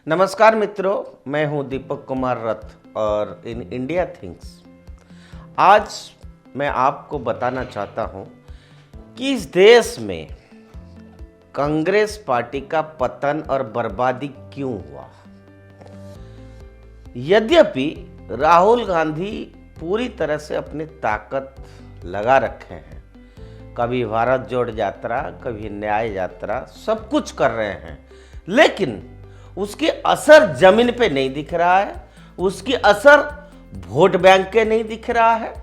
नमस्कार मित्रों, मैं हूं दीपक कुमार रथ और इन इंडिया थिंग्स। आज मैं आपको बताना चाहता हूं कि इस देश में कांग्रेस पार्टी का पतन और बर्बादी क्यों हुआ। यद्यपि राहुल गांधी पूरी तरह से अपनी ताकत लगा रखे हैं, कभी भारत जोड़ यात्रा, कभी न्याय यात्रा, सब कुछ कर रहे हैं, लेकिन उसकी असर जमीन पे नहीं दिख रहा है, उसकी असर वोट बैंक के नहीं दिख रहा है।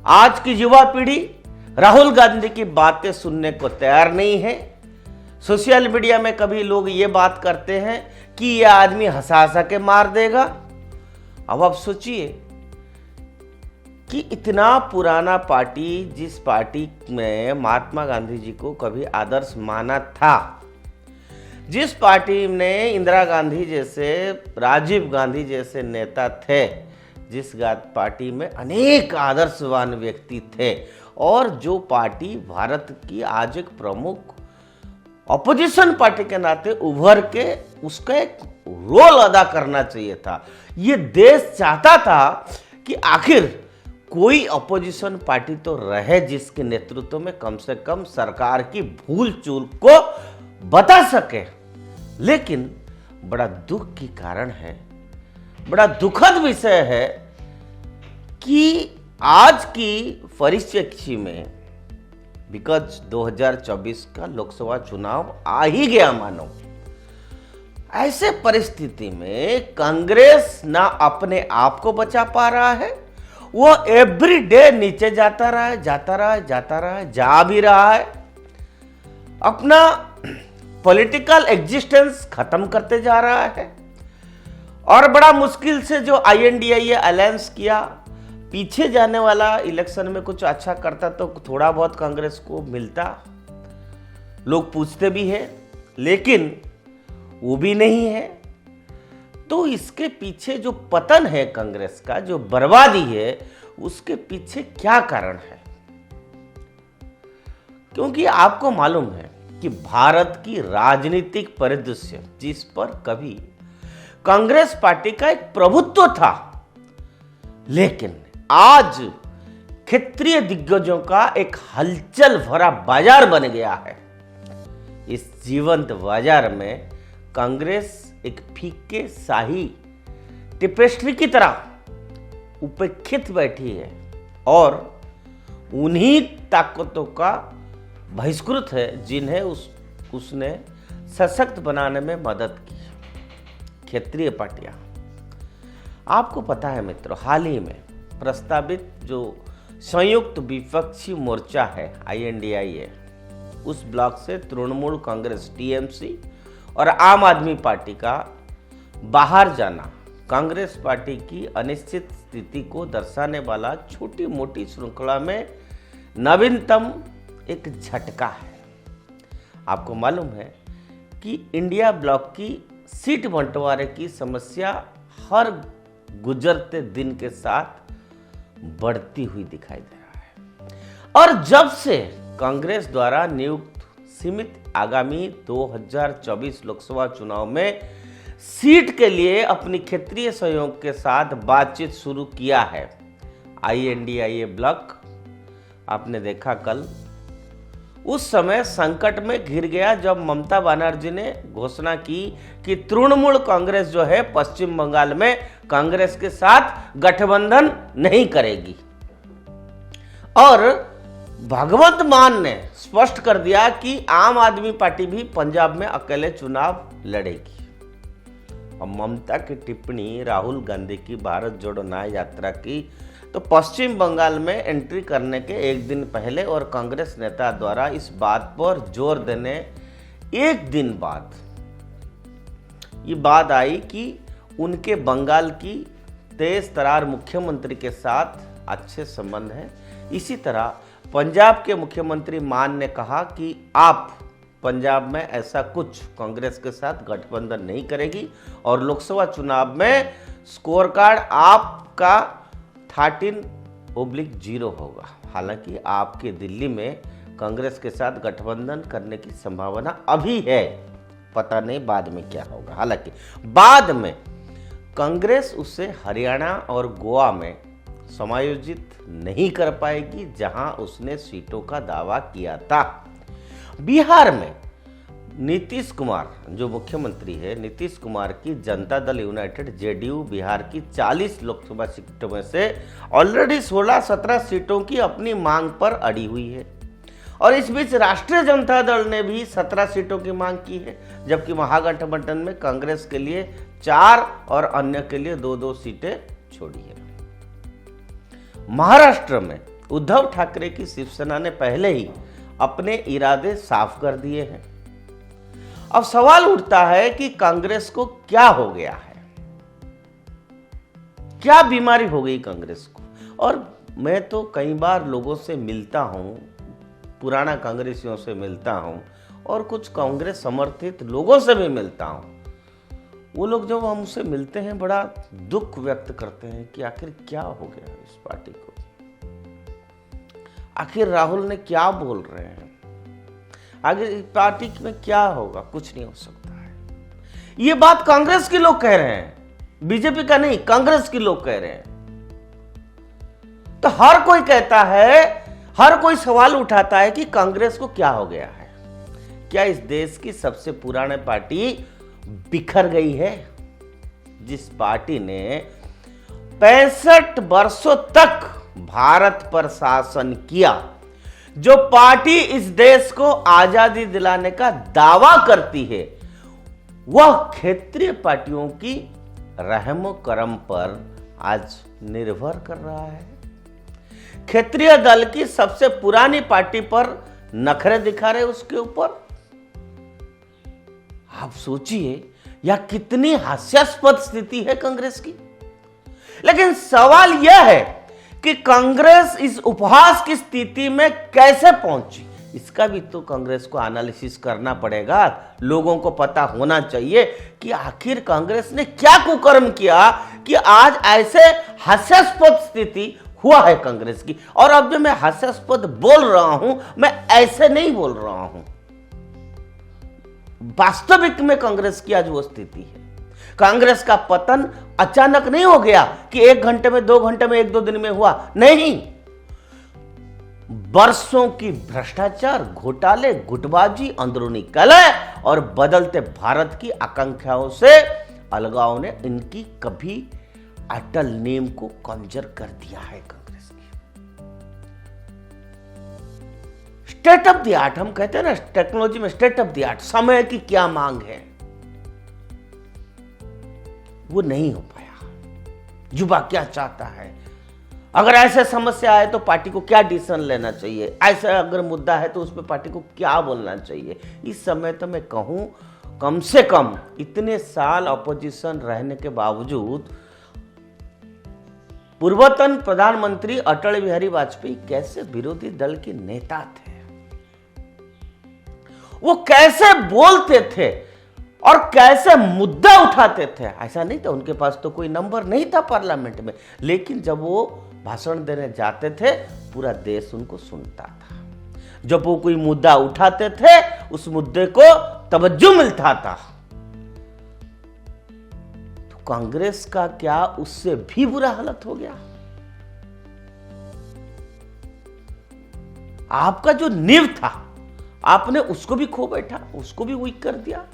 आज की युवा पीढ़ी राहुल गांधी की बातें सुनने को तैयार नहीं है। सोशल मीडिया में कभी लोग ये बात करते हैं कि यह आदमी हंसा हंसा के मार देगा। अब आप सोचिए कि इतना पुराना पार्टी, जिस पार्टी में महात्मा गांधी जी को कभी आदर्श माना था, जिस पार्टी ने इंदिरा गांधी जैसे, राजीव गांधी जैसे नेता थे, जिस पार्टी में अनेक आदर्शवान व्यक्ति थे, और जो पार्टी भारत की आज एक प्रमुख ऑपोजिशन पार्टी के नाते उभर के उसका एक रोल अदा करना चाहिए था। ये देश चाहता था कि आखिर कोई ऑपोजिशन पार्टी तो रहे जिसके नेतृत्व में कम से कम सरकार की भूल चूक को बता सके। लेकिन बड़ा दुख की कारण है, बड़ा दुखद विषय है कि आज की परिप्रेक्ष्य में, बिकॉज 2024 का लोकसभा चुनाव आ ही गया मानो, ऐसे परिस्थिति में कांग्रेस ना अपने आप को बचा पा रहा है, वो एवरी डे नीचे जाता रहा है, जा भी रहा है, अपना पॉलिटिकल एग्जिस्टेंस खत्म करते जा रहा है। और बड़ा मुश्किल से जो INDIA अलायंस किया, पीछे जाने वाला इलेक्शन में कुछ अच्छा करता तो थोड़ा बहुत कांग्रेस को मिलता, लोग पूछते भी हैं, लेकिन वो भी नहीं है। तो इसके पीछे जो पतन है कांग्रेस का, जो बर्बादी है, उसके पीछे क्या कारण है? क्योंकि आपको मालूम है कि भारत की राजनीतिक परिदृश्य, जिस पर कभी कांग्रेस पार्टी का एक प्रभुत्व था, लेकिन आज क्षेत्रीय दिग्गजों का एक हलचल भरा बाजार बन गया है। इस जीवंत बाजार में कांग्रेस एक फीके शाही टिपेस्ट्री की तरह उपेक्षित बैठी है और उन्हीं ताकतों का बहिष्कृत है जिन्हें उसने सशक्त बनाने में मदद की, क्षेत्रीय पार्टियां। आपको पता है मित्रों, हाल ही में प्रस्तावित जो संयुक्त विपक्षी मोर्चा है INDIA, उस ब्लॉक से तृणमूल कांग्रेस TMC और आम आदमी पार्टी का बाहर जाना कांग्रेस पार्टी की अनिश्चित स्थिति को दर्शाने वाला छोटी मोटी श्रृंखला में नवीनतम एक झटका है। आपको मालूम है कि इंडिया ब्लॉक की सीट बंटवारे की समस्या हर गुजरते दिन के साथ बढ़ती हुई दिखाई दे रहा है। और जब से कांग्रेस द्वारा नियुक्त सीमित आगामी 2024 लोकसभा चुनाव में सीट के लिए अपनी क्षेत्रीय सहयोग के साथ बातचीत शुरू किया है, INDIA ब्लॉक, आपने देखा कल, उस समय संकट में घिर गया जब ममता बनर्जी ने घोषणा की कि तृणमूल कांग्रेस जो है पश्चिम बंगाल में कांग्रेस के साथ गठबंधन नहीं करेगी। और भगवंत मान ने स्पष्ट कर दिया कि आम आदमी पार्टी भी पंजाब में अकेले चुनाव लड़ेगी। और ममता की टिप्पणी राहुल गांधी की भारत जोड़ो न्याय यात्रा की तो पश्चिम बंगाल में एंट्री करने के एक दिन पहले और कांग्रेस नेता द्वारा इस बात पर जोर देने एक दिन बाद ये बात आई कि उनके बंगाल की तेज तरार मुख्यमंत्री के साथ अच्छे संबंध हैं। इसी तरह पंजाब के मुख्यमंत्री मान ने कहा कि आप पंजाब में ऐसा कुछ कांग्रेस के साथ गठबंधन नहीं करेगी और लोकसभा चुनाव में स्कोर कार्ड आपका 13/0 होगा। हालांकि आपके दिल्ली में कांग्रेस के साथ गठबंधन करने की संभावना अभी है, पता नहीं बाद में क्या होगा। हालांकि बाद में कांग्रेस उसे हरियाणा और गोवा में समायोजित नहीं कर पाएगी जहां उसने सीटों का दावा किया था। बिहार में नीतीश कुमार जो मुख्यमंत्री है, नीतीश कुमार की जनता दल यूनाइटेड जेडीयू बिहार की 40 लोकसभा सीटों में से ऑलरेडी 16-17 सीटों की अपनी मांग पर अड़ी हुई है। और इस बीच राष्ट्रीय जनता दल ने भी 17 सीटों की मांग की है, जबकि महागठबंधन में कांग्रेस के लिए 4 और अन्य के लिए 2-2 सीटें छोड़ी है। महाराष्ट्र में उद्धव ठाकरे की शिवसेना ने पहले ही अपने इरादे साफ कर दिए हैं। अब सवाल उठता है कि कांग्रेस को क्या हो गया है, क्या बीमारी हो गई कांग्रेस को। और मैं तो कई बार लोगों से मिलता हूं, पुराना कांग्रेसियों से मिलता हूं और कुछ कांग्रेस समर्थित लोगों से भी मिलता हूं। वो लोग जब हमसे मिलते हैं बड़ा दुख व्यक्त करते हैं कि आखिर क्या हो गया इस पार्टी को, आखिर राहुल ने क्या बोल रहे हैं, आगे इस पार्टी में क्या होगा, कुछ नहीं हो सकता है। ये बात कांग्रेस के लोग कह रहे हैं, बीजेपी का नहीं, कांग्रेस के लोग कह रहे हैं। तो हर कोई कहता है, हर कोई सवाल उठाता है कि कांग्रेस को क्या हो गया है। क्या इस देश की सबसे पुरानी पार्टी बिखर गई है? जिस पार्टी ने 65 वर्षों तक भारत पर शासन किया, जो पार्टी इस देश को आजादी दिलाने का दावा करती है, वह क्षेत्रीय पार्टियों की रहमो करम पर आज निर्भर कर रहा है। क्षेत्रीय दल की सबसे पुरानी पार्टी पर नखरे दिखा रहे उसके ऊपर। आप सोचिए यह कितनी हास्यास्पद स्थिति है कांग्रेस की। लेकिन सवाल यह है कि कांग्रेस इस उपहास की स्थिति में कैसे पहुंची, इसका भी तो कांग्रेस को एनालिसिस करना पड़ेगा। लोगों को पता होना चाहिए कि आखिर कांग्रेस ने क्या कुकर्म किया कि आज ऐसे हास्यास्पद स्थिति हुआ है कांग्रेस की। और अब जो मैं हास्यास्पद बोल रहा हूं, मैं ऐसे नहीं बोल रहा हूं, वास्तविक में कांग्रेस की आज वो स्थिति है। कांग्रेस का पतन अचानक नहीं हो गया कि 1 घंटे में, 2 घंटे में, 1-2 दिन में हुआ, नहीं। वर्षों की भ्रष्टाचार, घोटाले, गुटबाजी, अंदरूनी कलह और बदलते भारत की आकांक्षाओं से अलगाव ने इनकी कभी अटल नींव को कमजोर कर दिया है। कांग्रेस की स्टेट ऑफ द आर्ट, हम कहते हैं ना टेक्नोलॉजी में स्टेट ऑफ द आर्ट, समय की क्या मांग है, वो नहीं हो पाया। युवा क्या चाहता है, अगर ऐसे समस्या है तो पार्टी को क्या डिसीजन लेना चाहिए, ऐसा अगर मुद्दा है तो उस पर पार्टी को क्या बोलना चाहिए। इस समय तो मैं कहूं कम से कम इतने साल अपोजिशन रहने के बावजूद पूर्वतन प्रधानमंत्री अटल बिहारी वाजपेयी कैसे विरोधी दल के नेता थे, वो कैसे बोलते थे और कैसे मुद्दा उठाते थे। ऐसा नहीं था, उनके पास तो कोई नंबर नहीं था पार्लियामेंट में, लेकिन जब वो भाषण देने जाते थे पूरा देश उनको सुनता था। जब वो कोई मुद्दा उठाते थे उस मुद्दे को तवज्जो मिलता था। तो कांग्रेस का क्या उससे भी बुरा हालत हो गया? आपका जो नींव था आपने उसको भी खो बैठा, उसको भी वीक कर दिया।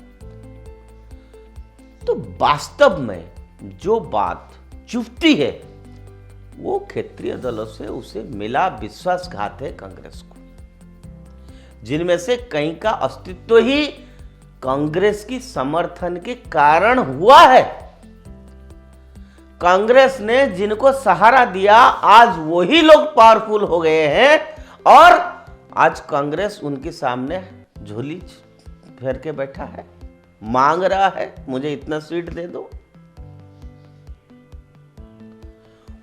तो वास्तव में जो बात चुभती है वो क्षेत्रीय दलों से उसे मिला विश्वासघात है कांग्रेस को, जिनमें से कई का अस्तित्व ही कांग्रेस की समर्थन के कारण हुआ है। कांग्रेस ने जिनको सहारा दिया आज वही लोग पावरफुल हो गए हैं और आज कांग्रेस उनके सामने झोली फेर के बैठा है, मांग रहा है मुझे इतना सीट दे दो।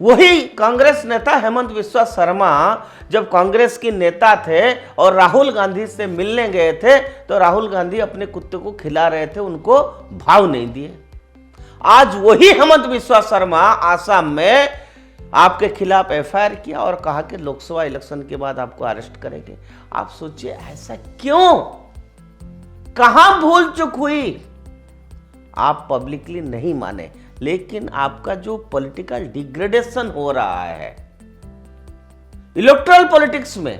वही कांग्रेस नेता हेमंत बिस्वा शर्मा जब कांग्रेस के नेता थे और राहुल गांधी से मिलने गए थे तो राहुल गांधी अपने कुत्ते को खिला रहे थे, उनको भाव नहीं दिए। आज वही हेमंत बिस्वा शर्मा आसाम में आपके खिलाफ एफआईआर किया और कहा कि लोकसभा इलेक्शन के बाद आपको अरेस्ट करेंगे। आप सोचिए ऐसा क्यों? कहां भूल चूक हुई आप पब्लिकली नहीं माने, लेकिन आपका जो पॉलिटिकल डिग्रेडेशन हो रहा है इलेक्टोरल पॉलिटिक्स में,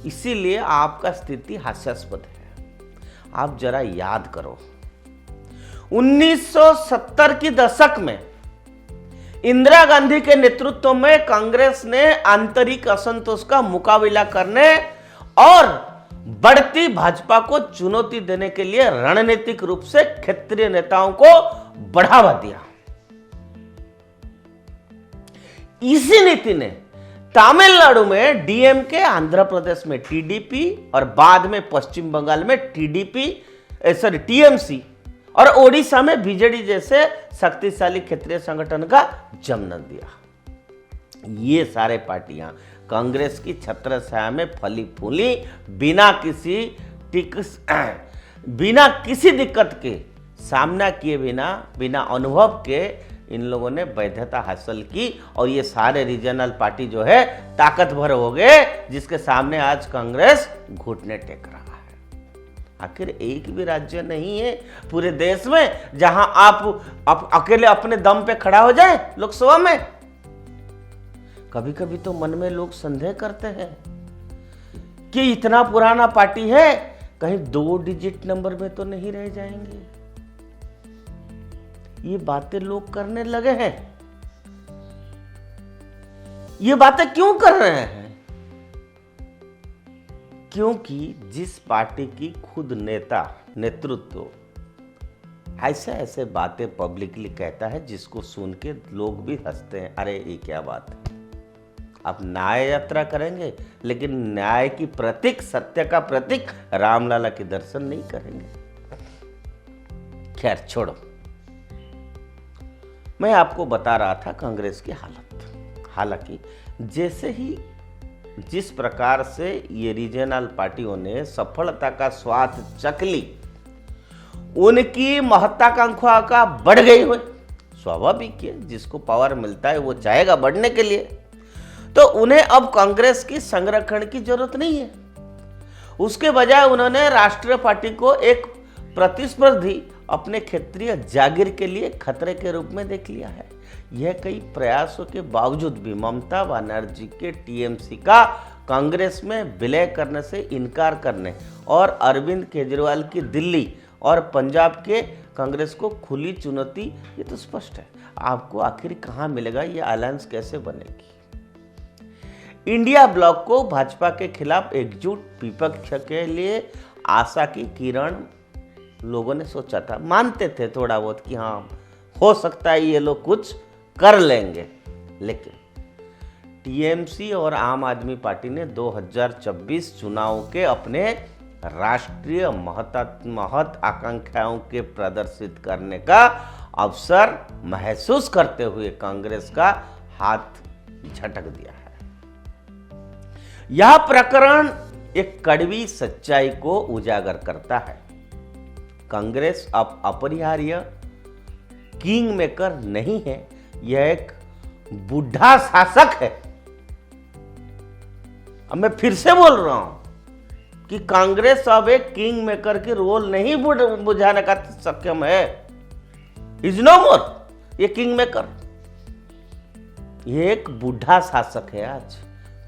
इसीलिए आपका स्थिति हास्यास्पद है। आप जरा याद करो 1970 की दशक में इंदिरा गांधी के नेतृत्व में कांग्रेस ने आंतरिक असंतोष का मुकाबला करने और बढ़ती भाजपा को चुनौती देने के लिए रणनीतिक रूप से क्षेत्रीय नेताओं को बढ़ावा दिया। इसी नीति ने तमिलनाडु में डीएमके, आंध्र प्रदेश में टीडीपी और बाद में पश्चिम बंगाल में टीएमसी और ओडिशा में बीजेडी जैसे शक्तिशाली क्षेत्रीय संगठन का जन्म दिया। ये सारे पार्टियां कांग्रेस की छत्रछाया में फली फूली, बिना किसी दिक्कत के सामना किए बिना अनुभव के इन लोगों ने वैधता हासिल की और ये सारे रीजनल पार्टी जो है ताकतवर हो गए, जिसके सामने आज कांग्रेस घुटने टेक रहा है। आखिर एक भी राज्य नहीं है पूरे देश में जहां आप अकेले अपने दम पे खड़ा हो जाए लोकसभा में। कभी कभी तो मन में लोग संदेह करते हैं कि इतना पुराना पार्टी है, कहीं 2 डिजिट नंबर में तो नहीं रह जाएंगे। ये बातें लोग करने लगे हैं। ये बातें क्यों कर रहे हैं? क्योंकि जिस पार्टी की खुद नेतृत्व ऐसे बातें पब्लिकली कहता है, जिसको सुन के लोग भी हंसते हैं, अरे ये क्या बात है। आप न्याय यात्रा करेंगे लेकिन न्याय की प्रतीक, सत्य का प्रतीक रामलला के दर्शन नहीं करेंगे। खैर छोड़ो, मैं आपको बता रहा था कांग्रेस की हालत। हालांकि जिस प्रकार से ये रीजनल पार्टियों ने सफलता का स्वाद चख ली, उनकी महत्वाकांक्षा का बढ़ गई हुई। स्वाभाविक है, जिसको पावर मिलता है वो चाहेगा बढ़ने के लिए, तो उन्हें अब कांग्रेस की संरक्षण की जरूरत नहीं है। उसके बजाय उन्होंने राष्ट्रीय पार्टी को एक प्रतिस्पर्धी, अपने क्षेत्रीय जागीर के लिए खतरे के रूप में देख लिया है। यह कई प्रयासों के बावजूद भी ममता बनर्जी के टीएमसी का कांग्रेस में विलय करने से इनकार करने और अरविंद केजरीवाल की दिल्ली और पंजाब के कांग्रेस को खुली चुनौती, ये तो स्पष्ट है। आपको आखिर कहां मिलेगा, ये अलायंस कैसे बनेगी? इंडिया ब्लॉक को भाजपा के खिलाफ एकजुट विपक्ष के लिए आशा की किरण लोगों ने सोचा था, मानते थे थोड़ा बहुत कि हाँ हो सकता है ये लोग कुछ कर लेंगे। लेकिन टीएमसी और आम आदमी पार्टी ने 2024 चुनाव के अपने राष्ट्रीय महत आकांक्षाओं के प्रदर्शित करने का अवसर महसूस करते हुए कांग्रेस का हाथ झटक दिया है। यह प्रकरण एक कड़वी सच्चाई को उजागर करता है। कांग्रेस अब अपरिहार्य किंग मेकर नहीं है, यह एक बुढ़ा शासक है। अब मैं फिर से बोल रहा हूं कि कांग्रेस अब एक किंग मेकर की रोल नहीं बुझाने का सक्षम है। इज नो मोर ये किंग मेकर। ये एक बुढ़ा शासक है आज,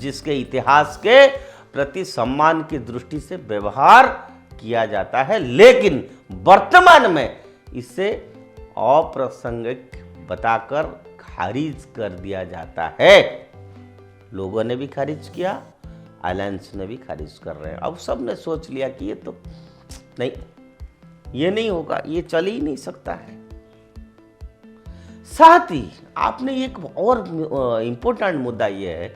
जिसके इतिहास के प्रति सम्मान की दृष्टि से व्यवहार किया जाता है, लेकिन वर्तमान में इसे अप्रासंगिक बताकर खारिज कर दिया जाता है। लोगों ने भी खारिज किया, अलायंस ने भी खारिज कर रहे हैं। अब सब ने सोच लिया कि ये तो नहीं, ये नहीं होगा, ये चल ही नहीं सकता है। साथ ही आपने एक और इंपॉर्टेंट मुद्दा ये है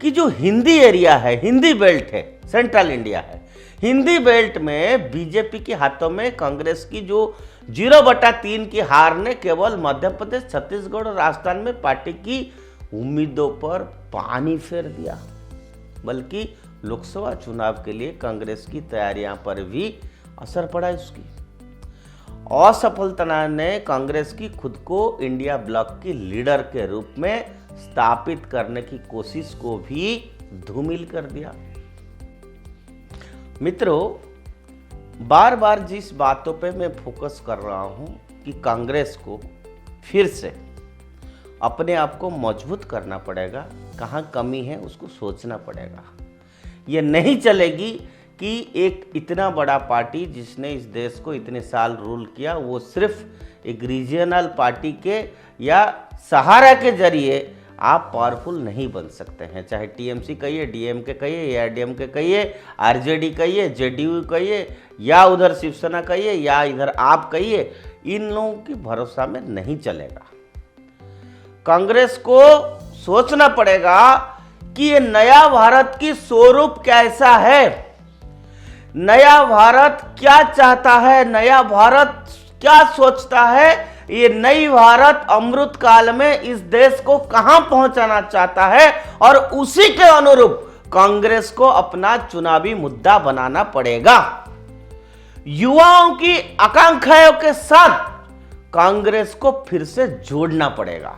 कि जो हिंदी एरिया है, हिंदी बेल्ट है, सेंट्रल इंडिया है, हिंदी बेल्ट में बीजेपी के हाथों में कांग्रेस की जो 0/3 की हार ने केवल मध्य प्रदेश, छत्तीसगढ़ और राजस्थान में पार्टी की उम्मीदों पर पानी फेर दिया, बल्कि लोकसभा चुनाव के लिए कांग्रेस की तैयारियां पर भी असर पड़ा। इसकी असफलता ने कांग्रेस की खुद को इंडिया ब्लॉक की लीडर के रूप में स्थापित करने की कोशिश को भी धूमिल कर दिया। मित्रों, बार बार जिस बातों पे मैं फोकस कर रहा हूं कि कांग्रेस को फिर से अपने आप को मजबूत करना पड़ेगा, कहाँ कमी है उसको सोचना पड़ेगा। ये नहीं चलेगी कि एक इतना बड़ा पार्टी जिसने इस देश को इतने साल रूल किया, वो सिर्फ एक रीजनल पार्टी के या सहारा के जरिए आप पावरफुल नहीं बन सकते हैं। चाहे टीएमसी कहिए, डीएमके कहिए, एआईडीएमके कहिए, आरजेडी कहिए, जेडीयू कहिए, या उधर शिवसेना कहिए, या इधर आप कहिए, इन लोगों की भरोसा में नहीं चलेगा। कांग्रेस को सोचना पड़ेगा कि ये नया भारत की स्वरूप कैसा है, नया भारत क्या चाहता है, नया भारत क्या सोचता है, ये नई भारत अमृत काल में इस देश को कहां पहुंचाना चाहता है, और उसी के अनुरूप कांग्रेस को अपना चुनावी मुद्दा बनाना पड़ेगा। युवाओं की आकांक्षाओं के साथ कांग्रेस को फिर से जोड़ना पड़ेगा।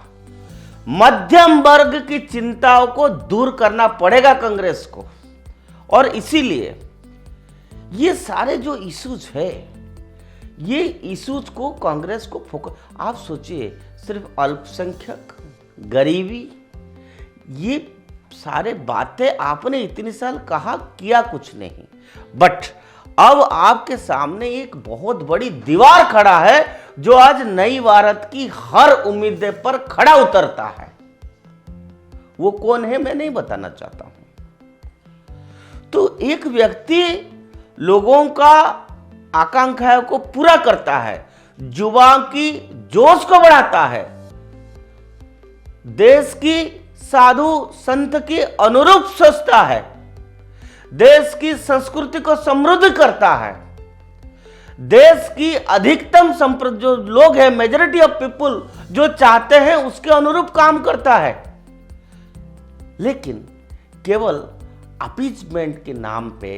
मध्यम वर्ग की चिंताओं को दूर करना पड़ेगा कांग्रेस को। और इसीलिए ये सारे जो इश्यूज है, ये इश्यूज को कांग्रेस को फोकस, आप सोचिए सिर्फ अल्पसंख्यक, गरीबी, ये सारे बातें आपने इतने साल कहा, किया कुछ नहीं, बट अब आपके सामने एक बहुत बड़ी दीवार खड़ा है जो आज नई भारत की हर उम्मीद पर खड़ा उतरता है। वो कौन है मैं नहीं बताना चाहता हूं। तो एक व्यक्ति लोगों का आकांक्षाओं को पूरा करता है, युवाओं की जोश को बढ़ाता है, देश की साधु संत की अनुरूप सोचता है, देश की संस्कृति को समृद्ध करता है, देश की अधिकतम जो लोग हैं, मेजॉरिटी ऑफ पीपुल जो चाहते हैं उसके अनुरूप काम करता है। लेकिन केवल अपीजमेंट के नाम पे,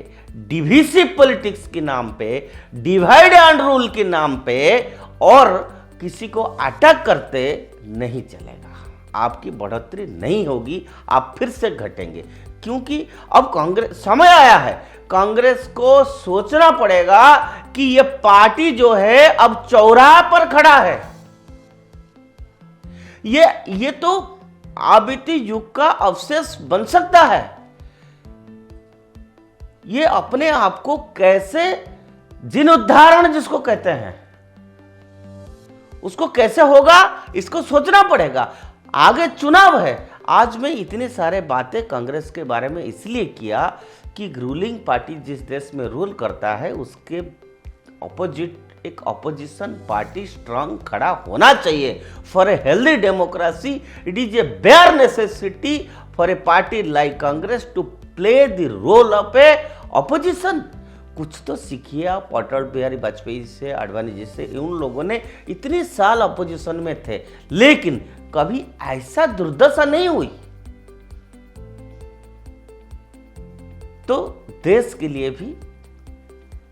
डिविसिव पॉलिटिक्स के नाम पे, डिवाइड एंड रूल के नाम पे और किसी को अटैक करते नहीं चलेगा। आपकी बढ़ोतरी नहीं होगी, आप फिर से घटेंगे। क्योंकि अब कांग्रेस, समय आया है कांग्रेस को सोचना पड़ेगा कि यह पार्टी जो है अब चौराहे पर खड़ा है। ये तो आबिती युग का अवशेष बन सकता है। ये अपने आप को कैसे जीर्णोद्धारण जिसको कहते हैं उसको कैसे होगा, इसको सोचना पड़ेगा। आगे चुनाव है। आज मैं इतने सारे बातें कांग्रेस के बारे में इसलिए किया कि रूलिंग पार्टी जिस देश में रूल करता है उसके ऑपोजिट एक ऑपोजिशन पार्टी स्ट्रांग खड़ा होना चाहिए। For a healthy democracy it is a bare necessity for a party like Congress to play the role of a opposition. कुछ तो सीखिए आप अटल बिहारी वाजपेयी से, आडवाणी जी से। उन लोगों ने इतने साल अपोजिशन में थे लेकिन कभी ऐसा दुर्दशा नहीं हुई। तो देश के लिए भी,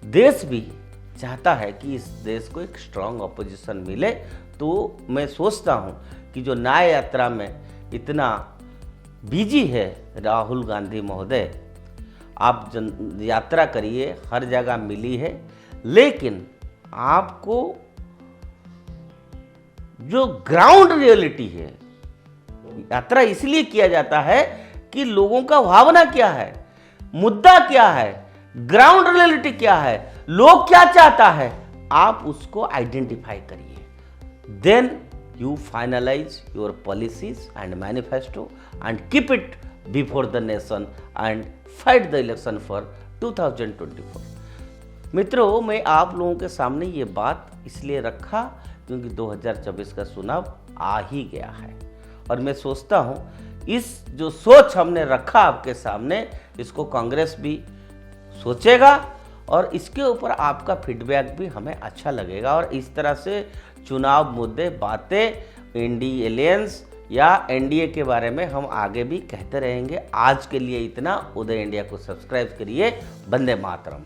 देश भी चाहता है कि इस देश को एक स्ट्रांग अपोजिशन मिले। तो मैं सोचता हूं कि जो न्याय यात्रा में इतना बिजी है राहुल गांधी महोदय, आप यात्रा करिए, हर जगह मिली है, लेकिन आपको जो ग्राउंड रियलिटी है, यात्रा इसलिए किया जाता है कि लोगों का भावना क्या है, मुद्दा क्या है, ग्राउंड रियलिटी क्या है, लोग क्या चाहता है, आप उसको आइडेंटिफाई करिए। Then you finalize your policies and manifesto and keep it before the nation and fight the election for 2024। मित्रों, मैं आप लोगों के सामने ये बात इसलिए रखा क्योंकि 2024 का चुनाव आ ही गया है और मैं सोचता हूँ इस जो सोच हमने रखा आपके सामने, इसको कांग्रेस भी सोचेगा और इसके ऊपर आपका फीडबैक भी हमें अच्छा लगेगा। और इस तरह से चुनाव मुद्दे, बातें, इंडी एलियंस या एनडीए के बारे में हम आगे भी कहते रहेंगे। आज के लिए इतना। उदय इंडिया को सब्सक्राइब करिए। वंदे मातरम।